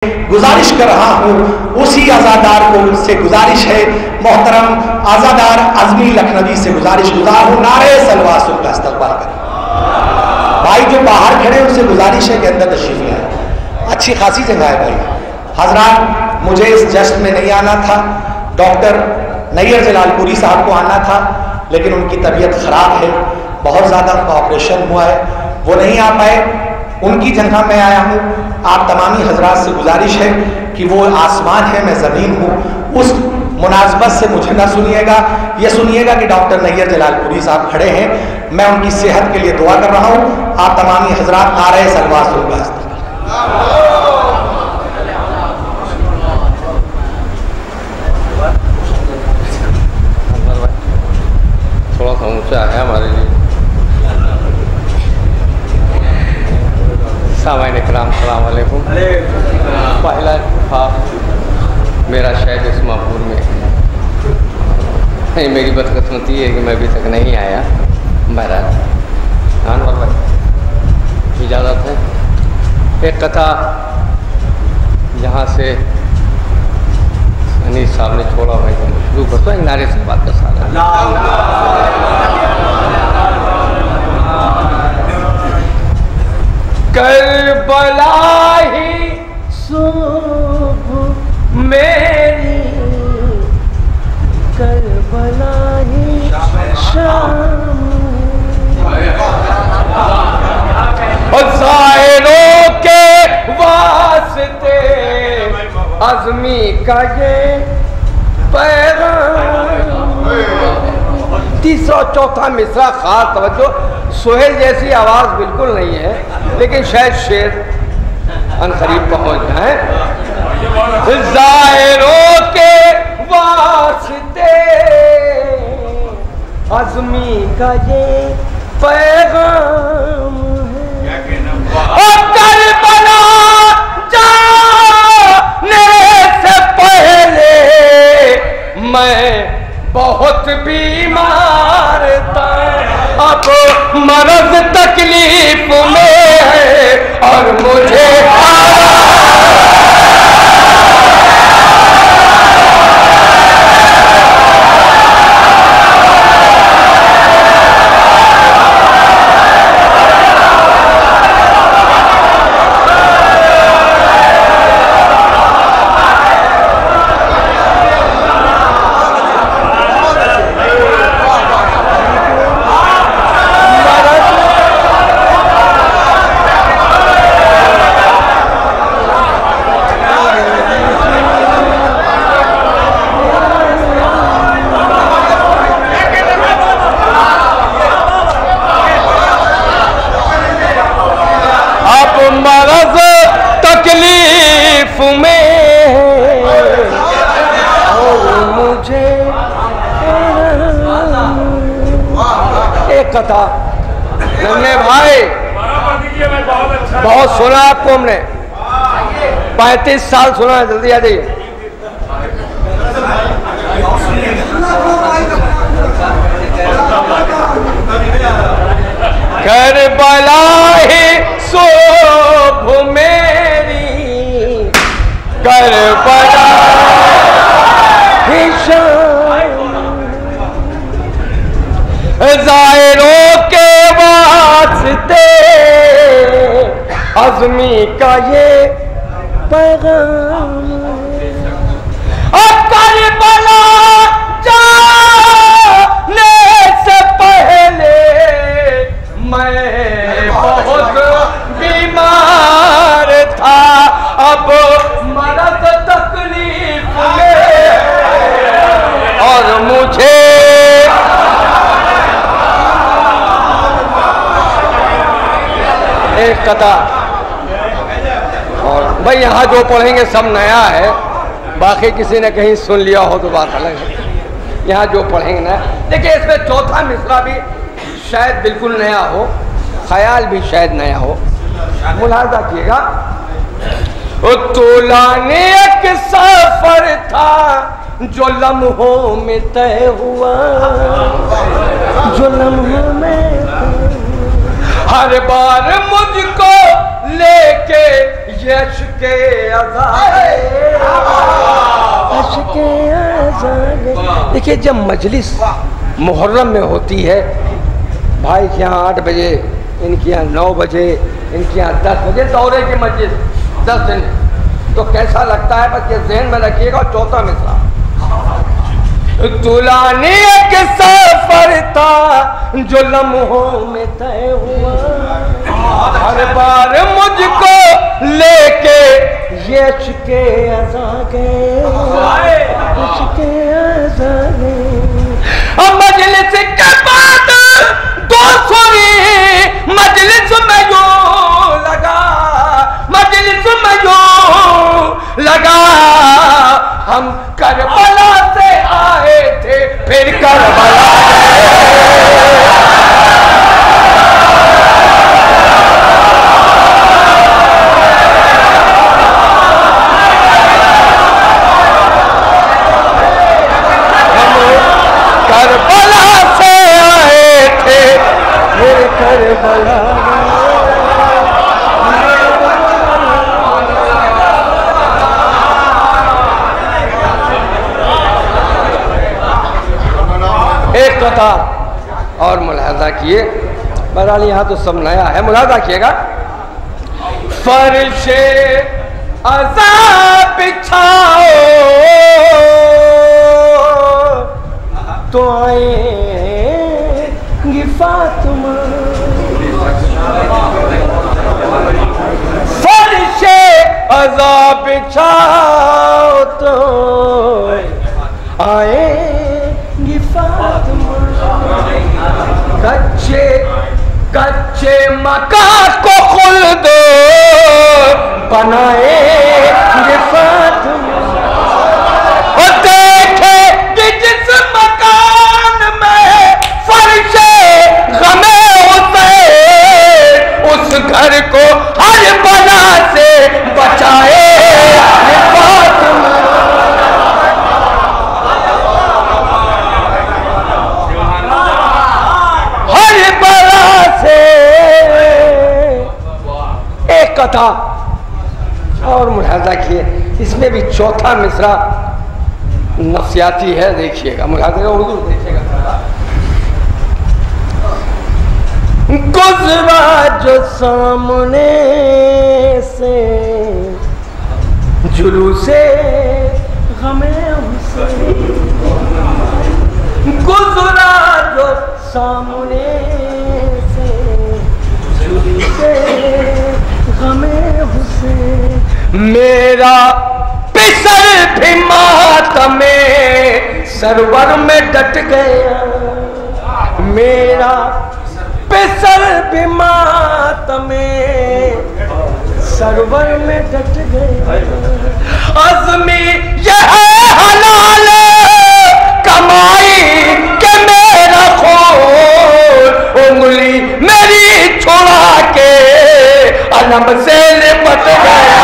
गुजारिश कर रहा हूँ उसी आज़ादार को से गुजारिश है, मोहतरम आज़ादार अज़मी लखनवी से गुजारिश गुजार हूँ, नारे सलवासुल का इस्तक़बाल करें। भाई जो बाहर खड़े उनसे गुजारिश है कि अंदर तशरीफ लाए, अच्छी खासी जगह है भाई। हजरात, मुझे इस जश्न में नहीं आना था, डॉक्टर नैयर जलालपुरी साहब को आना था, लेकिन उनकी तबीयत ख़राब है, बहुत ज़्यादा उनका ऑपरेशन हुआ है, वो नहीं आ पाए, उनकी जगह मैं आया हूँ। आप तमामी हजरात से गुजारिश है कि वो आसमान है, मैं ज़मीन हूँ, उस मुनासबत से मुझे ना सुनिएगा, ये सुनिएगा कि डॉक्टर नैयर जलालपुरी साहब खड़े हैं, मैं उनकी सेहत के लिए दुआ कर रहा हूँ। आप तमामी हजरात नारे सलवासुल का थोड़ा सा ऊंचा है हमारे लिए। सामाइन इकराम, सलाम अलैकुम। पहला था मेरा शायद इस्मापुर में, मेरी बदकिस्मती है कि मैं अभी तक नहीं आया। मेरा अनवर भाई इजाज़त है, एक कथा यहाँ से अनीस साहब ने छोड़ा, भाई शुरू करता हूँ नारे से बात कर सारा। करबला ही सुबह मेरी, करबला ही शाम, ज़ाहिरों के वास्ते अज़मी का ये पैगाम। तीसरा चौथा मिसरा खास तवज्जो, सोहेल जैसी आवाज़ बिल्कुल नहीं है, लेकिन शायद शेर अनकरीब पहुँच जाए। ज़ाहिरों के वास्ते अज़मी का ये पैगाम है, और करबला जाने से पहले मैं बहुत बीमार था, अब मरज़ तकलीफ में है और मुझे मरज़ तकलीफ में और मुझे एक कथा नन्हे भाई बहुत सुना आपको, हमने 35 साल सुना है, जल्दी आ जाइए। करबला ही सुबह मेरी, करबला ही शाम, ज़ाहिरों के वास्ते अज़मी का ये पैगाम, और करबला जाने से पहले मैं बहुत बीमार था, अब मरद तकलीफ में और मुझे एक कथा। और भाई यहाँ जो पढ़ेंगे सब नया है, बाकी किसी ने कहीं सुन लिया हो तो बात अलग है। यहाँ जो पढ़ेंगे ना, देखिए इसमें चौथा मिसरा भी शायद बिल्कुल नया हो, ख्याल भी शायद नया हो, मुलाजा कीजिएगा। तुलाने एक सफर था जो लम्हों में तय हुआ, जो लम्हों में हर बार मुझको लेके यश अशके अज़ाने। देखिए जब मजलिस मुहर्रम में होती है, भाई के यहाँ 8 बजे, इनके यहाँ 9 बजे, इनके यहाँ 10 बजे दौरे की मजलिस 10 दिन, तो कैसा लगता है बस ये ज़हन में रखिएगा। और चौथा मिसरा, तुलानी एक सफर था जो लम्हों में तय हुआ, हर बार मुझको लेके ये अशके अज़ाने, अशके अज़ाने। अब मजलिस के बाद दोस्तों मजलिस में यूं लगा, मजलिस में यूं लगा, हम करबला से आए थे फिर करबला से आए थे फिर करबला। एक कथा और मुलाहजा किए, बहरहाल यहाँ तो सब नया है, मुलाहजा किएगा। फर्शे अज़ाब बिछाओ तो आएंगी फातिमा, फर्शे अज़ाब बिछाओ तो आएंगी फातिमा। कच्चे कच्चे मकान को खुल्द बनाएंगे फातिमा, और देखे कि जिस मकान में फर्शे गमे हुसैन, उस घर को हर बला से बचाए फातिमा। हर बला से। एक कथा और मुलाहजा किए, इसमें भी चौथा मिसरा नफ्सियाती है, देखिएगा, मुलाहजा उर्दू देखिएगा। गुजरा जो सामने से जुलूसे गमे हुसैन, गुजरा जो सामने से जुलूसे गमे हुसैन, मेरा पिसर भी मातमे सरवर में डट गया, मेरा पिसर भी मातमे सरवर में डट गया। अज़मी यह हलाल कमाई के मेरा खोल, उंगली मेरी छुड़ा के अलम से लिपट गया।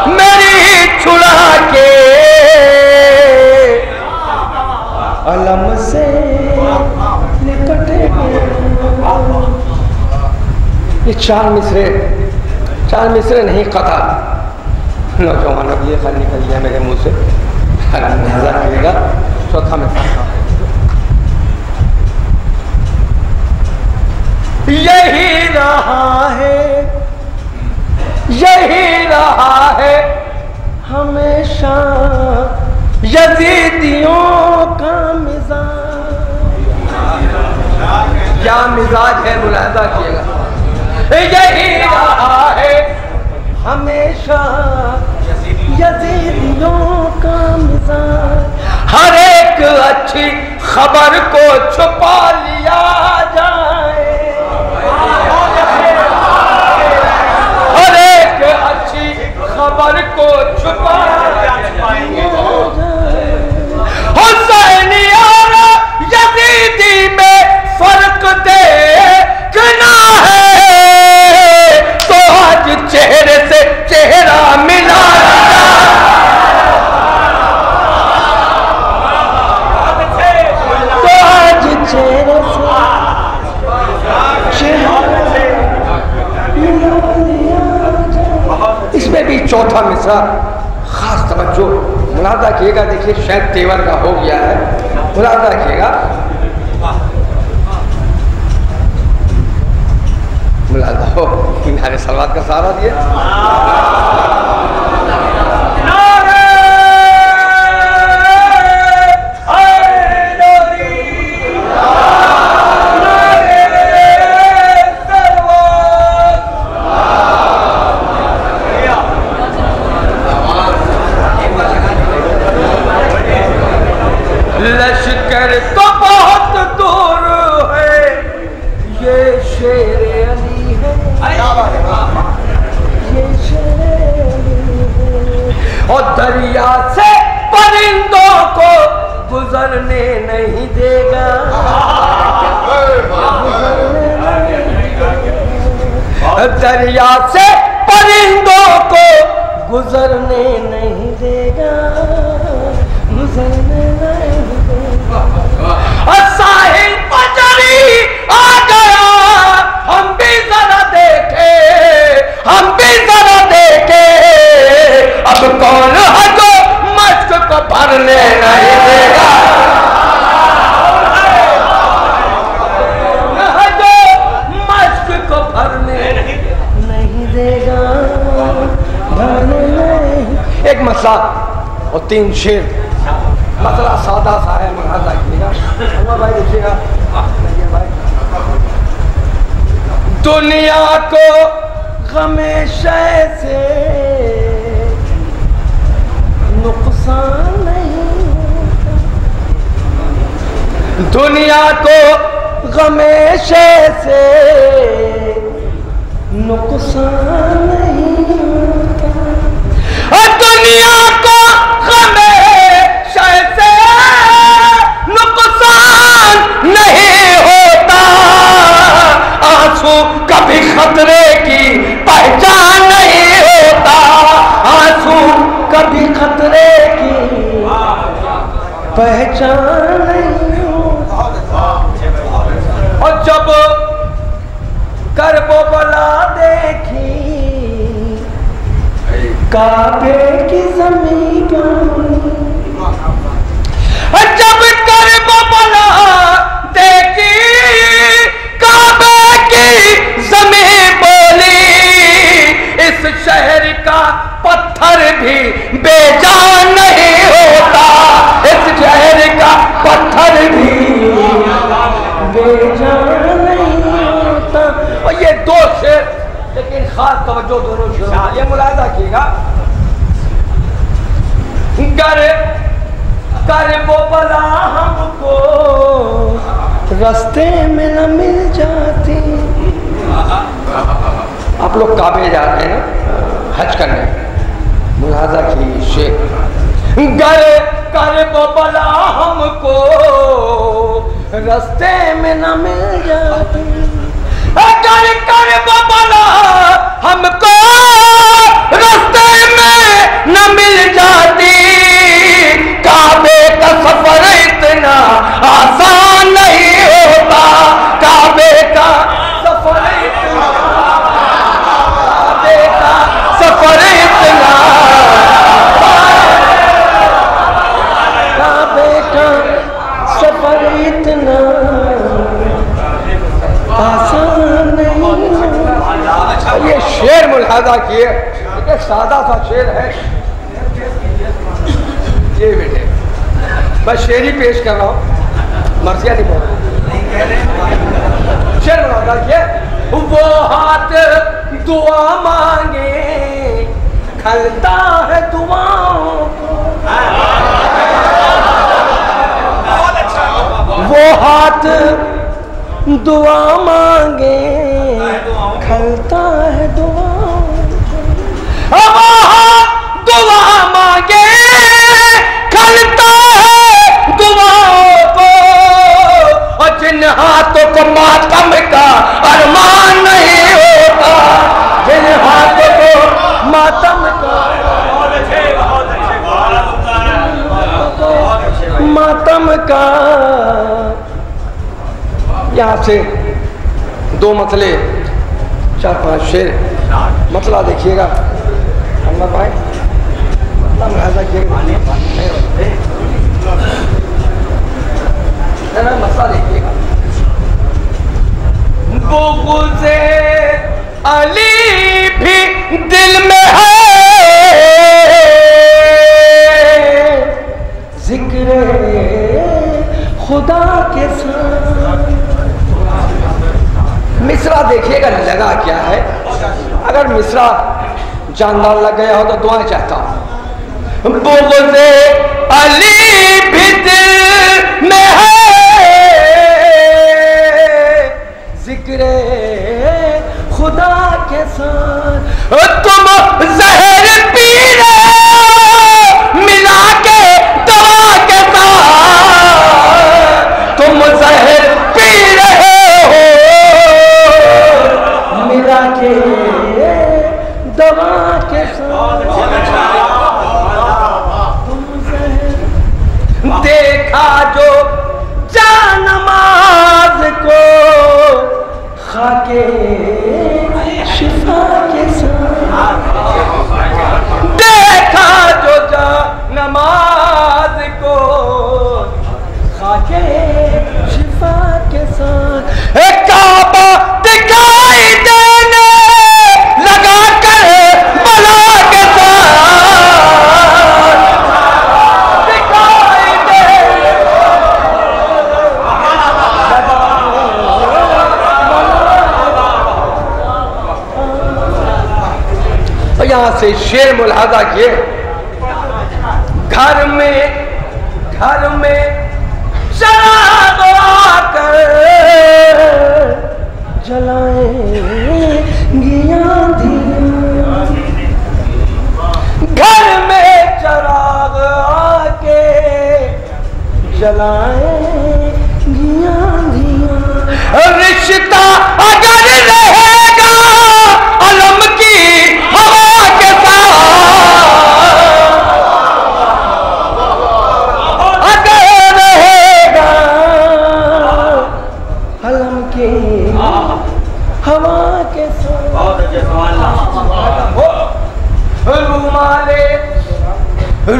मेरी छुड़ा के अलम से लिपट गया। ये चार मिसरे नहीं कथा। नौजवान अब ये खल निकल गया मेरे मुंह से, नजर आएगा। चौथा मिसरा, यही रहा है हमेशा यजीदियों का मिजाज। क्या मिजाज है, मुलाहजा किएगा। यही रहा है हमेशा यजीदियों का मिजाज, हर एक अच्छी खबर को छुपा लिया जाए, हर एक अच्छी खबर को छुपा हुसैनियाना यजीदी में फर्क देखना है, तो आज चेहरे से चेहरा मिला। तो आज चेहरे से मसला खास तवज्जो मुलाजा किएगा। देखिए शायद तेवर का हो गया है, मुलाजा किएगा, मुलाजा हो। किनारे सलवात का सहारा दिए। लश्कर तो बहुत दूर है, ये शेर अली है, ये शेर अली है। और दरिया से परिंदों को गुजरने नहीं देगा, दरिया से परिंदों को गुजरने नहीं देगा, गुजरने नहीं देगा। साहिल पचरी आ गया, हम भी जरा देखे, हम भी जरा देखे, अब कौन है जो मश्क को भरने नहीं देगा, है जो मश्क को भरने नहीं देगा, भरने नहीं। एक मसला और 3 शेर, मसला सादा सा है, मुलाजा कीजिएगा। अल्लाह भाई देखिएगा, दुनिया को गमे शय से नुकसान नहीं होता, दुनिया को गमे शय से नुकसान नहीं होता, और दुनिया को गमे शय से नुकसान नहीं होता, आंसू कभी खतरे की पहचान नहीं होता, आंसू कभी खतरे की पहचान नहीं होता। और जब करबो बला देखी काबे की जमीन पर, जब करबो बला देखी काबे की जमीन बोली, इस शहर का पत्थर भी बेजान नहीं होता, इस शहर का पत्थर भी बेजान नहीं होता। और ये 2 शेर, लेकिन खास तवज्जो दोनों शेरों, ये मुलाजा कीजिएगा। कर वो बला हमको रास्ते में न मिल जाती। आप लोग काबे जा रहे हैं हज करने, मुलाजा की शेर। कर वो बला हमको रास्ते में न मिल जाती, कर वो बला हमको रास्ते में न मिल जाती, काबे का सफर इतना आसान नहीं होता, काबे का सफर इतना, काबे का सफर इतना, काबे का सफर इतना आसान नहीं होता। ये शेर मुलाजा किए, एक सादा सा शेर है ये बेटे, बस शेर ही पेश कर रहा हूँ, मर्सिया नहीं बोल रहा। शेर मुलाजा किए। वो हाथ दुआ मांगे खलता है दुआओं को, वो हाथ दुआ मांगे खलता है दुआओं को, वो हाथ दुआ मांगे खलता है दुआओं को, और जिन हाथों को मातम का अरमान नहीं होता, जिन हाथों को मातम का, मातम का। यहाँ से 2 मसले, 4-5 शेर, मसला देखिएगा अल्लाह भाई। मसला देखिएगा, बुग़्ज़े अली भी दिल में है, जिक्र खुदा के साथ। मिसरा देखिएगा लगा क्या है। अगर मिसरा जानदार लग गया हो तो दुआएं चाहता हूं। बुग़्ज़े अली भी दिल में है, जिक्र खुदा के साथ। तुम जहर पी रहे हो मिला के दवा के साथ, तुम जहर पी रहे हो मिला के दवा के साथ। देखा जो जानमाज को खाके शिफा के साथ, देखा जो जानमाज को खाके शिफा के साथ। काबा दिखाई देने लगा कर बला के साथ, दिखाई देने और यहां से शेर मुलाहाजा किए। घर में चिराग आकर जलाएंगी आंधियां, घर में चिराग आके जलाएंगी आंधियां। रिश्ता अगर रहेगा अलम की हवा के साथ, अगर रहेगा अलम की हवा के साथ।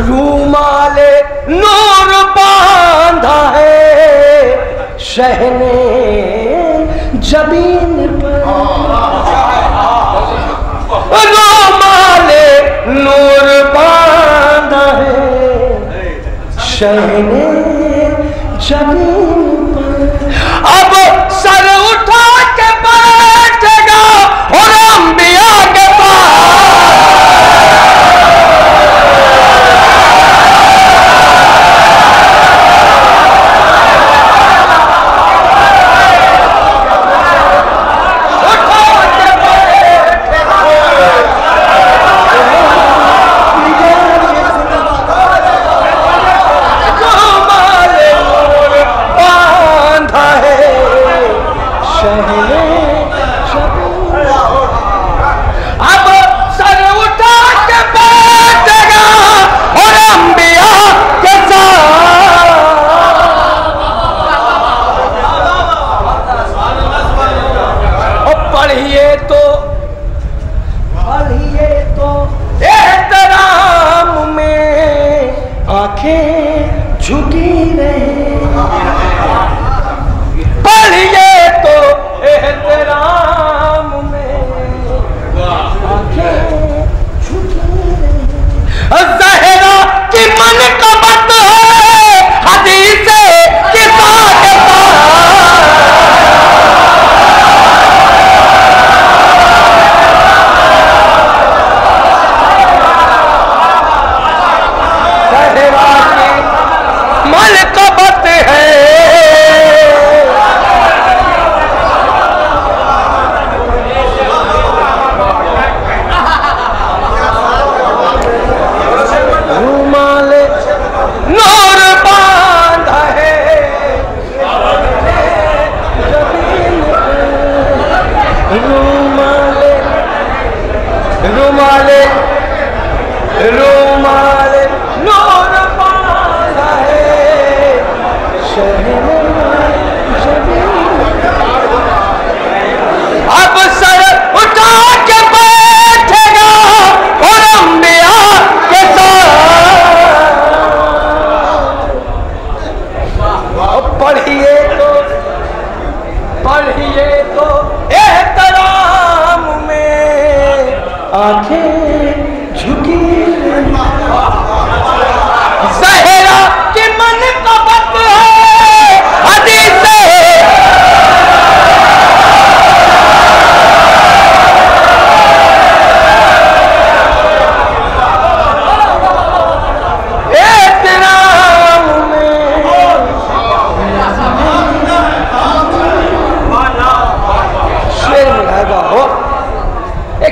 रूमाले नूर बांधा है शहने जबीन पर, रूमाले नूर बांधा है शहने जबीन पर। अब सर उठा के बैठेगा और अंबिया के पास,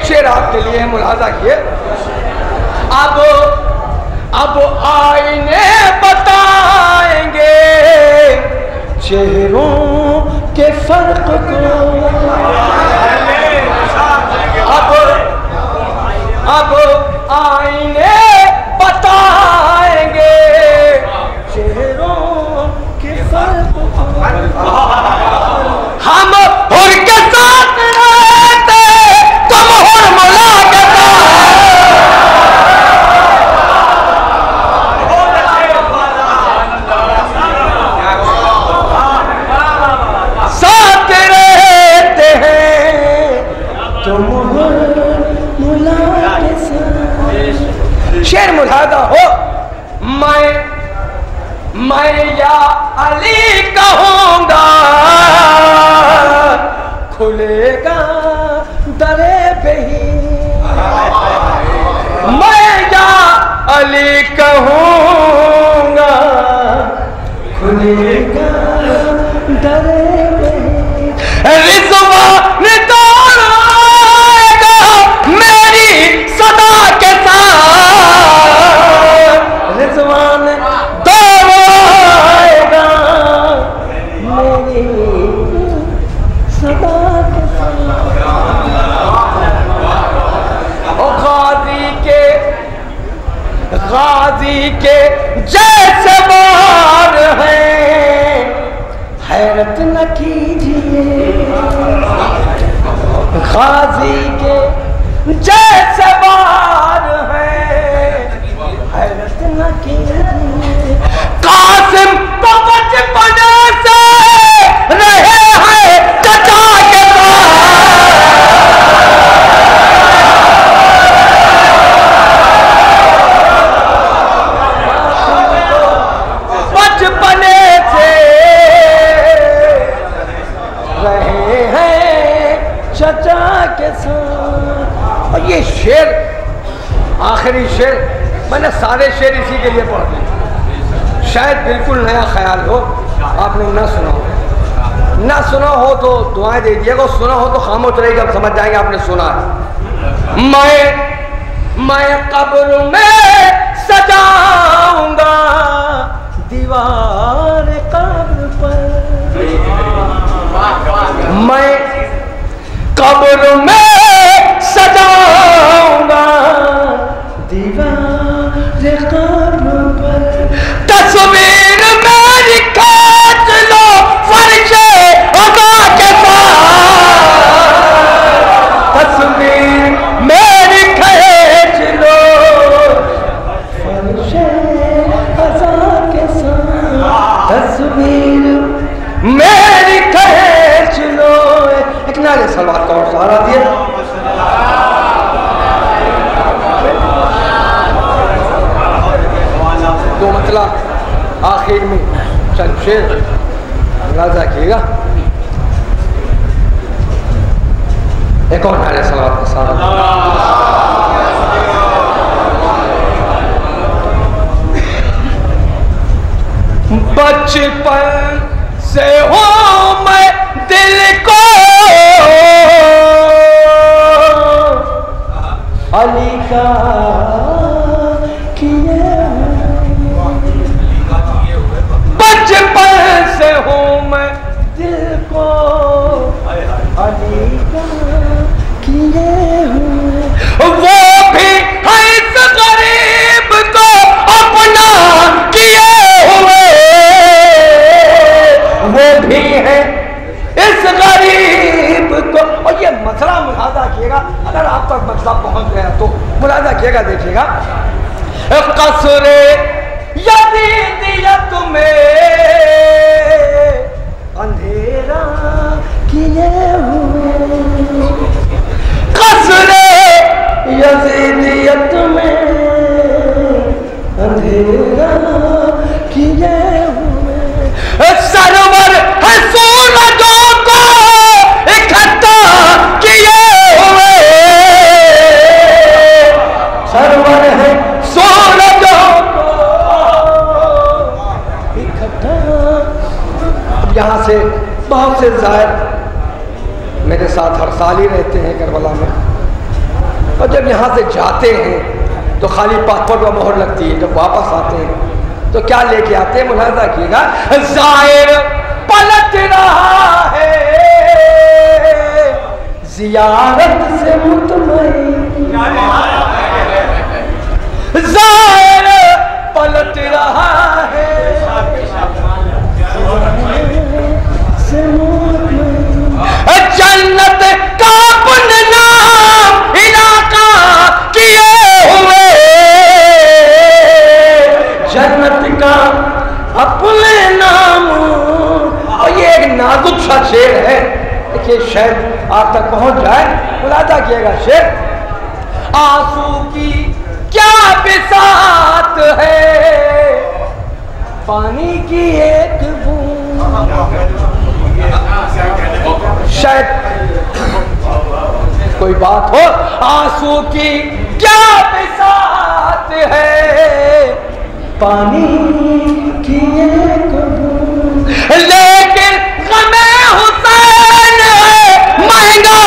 एक शेर आपके लिए है, मुलाजा किए। अब आईने बताएंगे चेहरों के फर्क को, अब आईने बताएंगे चेहरों के फर्क को। हम हुर के साथ रहते, तुम हुरमुला के साथ रहते हैं, तुम हुरमुला के साथ। शेर मुलादा हो, मैं या अली कहूँगा, खुलेगा दरे पे ही। मैं या अली कहूँगा, खुलेगा दरे पे ही। रिज़वान दौड़ आएगा मेरी सदा के साथ, रिज़वान दौड़ आएगा मेरी सदा के साथ। गाजी के जैसे बार हैं, हैरत न कीजिए। गाजी के जैसे बार हैं, हैरत न कीजिए। कासिम तो बचपन से रहे हैं चचा के बचपने से रहे हैं चचा के साथ। और ये शेर, आखिरी शेर, मैंने सारे शेर इसी के लिए पढ़ दिए। शायद बिल्कुल नया ख्याल हो, आपने ना सुना हो, ना सुना हो तो दुआएं दे दिएगा, सुना हो तो खामोश रहेगा, अब समझ जाएंगे आपने सुना है। मैं कब्र में सजाऊंगा दीवार कब्र पर, मैं कब्र में सजाऊंगा दीवार कब्र पर। तस्वीर मेरी खींच लो फर्शे अदा के साथ, तस्वीर मेरी खींच लो फर्शे अदा के साथ, तस्वीर मेरी खींच लो। एक नारे सलवार का और सहारा दिया। तो मतलब आखिर में चंद शेर मुलाजा किएगा। एक और नारे सलवार का सहारा। बचपन से हो मैं दिल को अली का किए, बचपन से हूँ मैं दिल को अली का किए हुए। वो भी है इस गरीब को अपना किए हुए, वो भी है इस गरीब को। और ये मसला मुलाजा किएगा, अगर आप तक मसला पहुंच गया तो मुलाजा किएगा, देखिएगा। कसरे यजीदियत में अंधेरा किए हुए, कसरे यजीदियत में अंधेरा किए हुए। सरवर है सूरजों को इकट्ठा किए हुए, सरवर है सूरजों को इकट्ठा। अब यहाँ से बहुत से ज़ाहिर मेरे साथ हर साल ही रहते हैं करबला में, और जब यहाँ से जाते हैं तो खाली पासपोर्ट पर मोहर लगती है, जब वापस आते हैं तो क्या लेके आते हैं, मुलाजा कीजिएगा। ज़ाहिर पलट रहा है ज़ियारत से मुतमईन, ज़ाहिर पलट रहा है जन्नत का अपने नाम इलाका किए हुए, जन्नत का अपने नाम। और ये एक नाजुक सा शेर है, देखिए शायद आप तक पहुंच जाए, मुलाजा किएगा शेर। आंसू की क्या बिसात है पानी की एक बूंद, शायद कोई बात हो। आंसू की क्या बिसात है पानी की एक बूंद, लेकिन गमे हुसैन है महंगा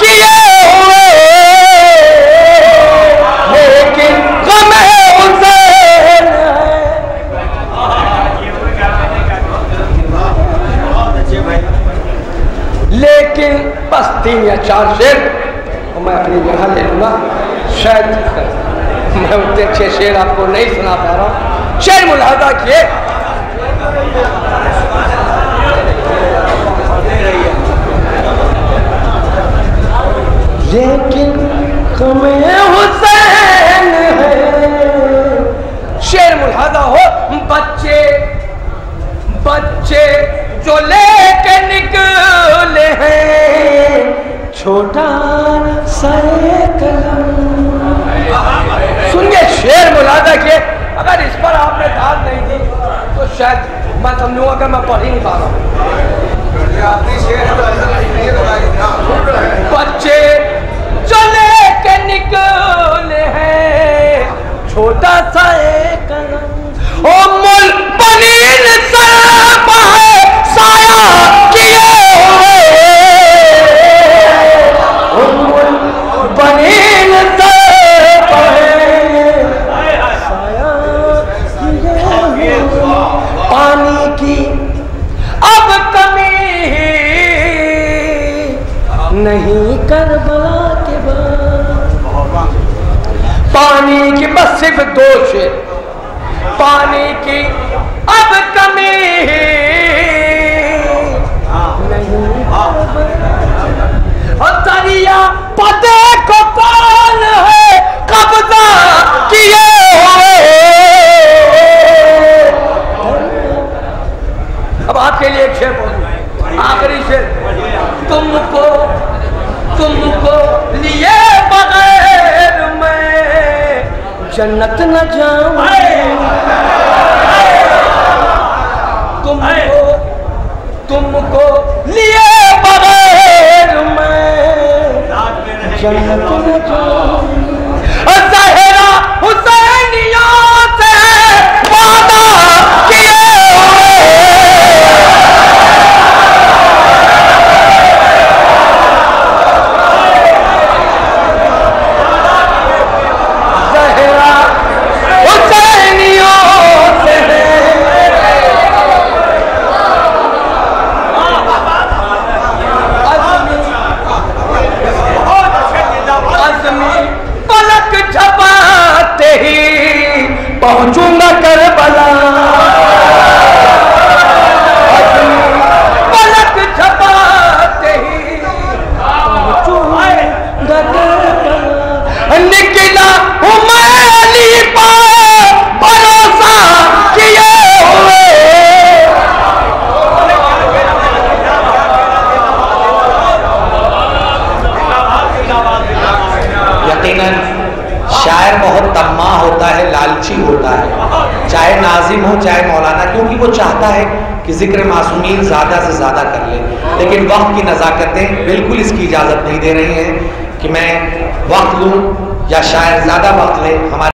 किए हुए, लेकिन गमे हुसैन है। लेकिन बस 3 या 4 शेर और मैं अपनी जगह ले लूँगा, शायद मैं उतने अच्छे शेर आपको नहीं सुना पा रहा हूँ। शेर मुलाजा किए। लेकिन गमे हुसैन है, शेर मुलाजा हो। बच्चे बच्चे जो लेके निकले हैं छोटा सा कलम। सुनिए शेर मुलाजा किए। अगर इस पर आपने दाद नहीं दी तो शायद मैं समझूंगा कि मैं पढ़ ही नहीं पा रहा हूँ। बच्चे जो लेके निकले हैं छोटा सा कलम, ओ मुल बनीन साया किए हुए, ओ मुल बनीन पानी की अब कमी नहीं करबला के बाद, पानी की बस सिर्फ 2 शेर। पानी की अब कमी नहीं और दरिया पते को कौन है कब्जा किए हुए। अब आपके लिए एक शेर बोलूं, आखिरी शेर। तुमको लिए बगैर मैं जन्नत न जाऊं, तुमको लिए बगैर मैं जन्नत न जाऊं। ज़हरा हुसैनियों से वादा किए हुए, ज़हरा हुसैनियों से पहुंचूंगा करबला, पलक झपकते ही पहुंचूंगा करबला। निकला हूँ मैं अली पर भरोसा किए हुए, यकीनन शायर बहुत तम्मा होता है, लालची होता है, चाहे नाजिम हो चाहे मौलाना, क्योंकि वो चाहता है कि जिक्र मासूमीन ज़्यादा से ज़्यादा कर ले। लेकिन वक्त की नज़ाकतें बिल्कुल इसकी इजाज़त नहीं दे रही हैं कि मैं वक्त लूँ या शायर ज़्यादा वक्त ले। हमारे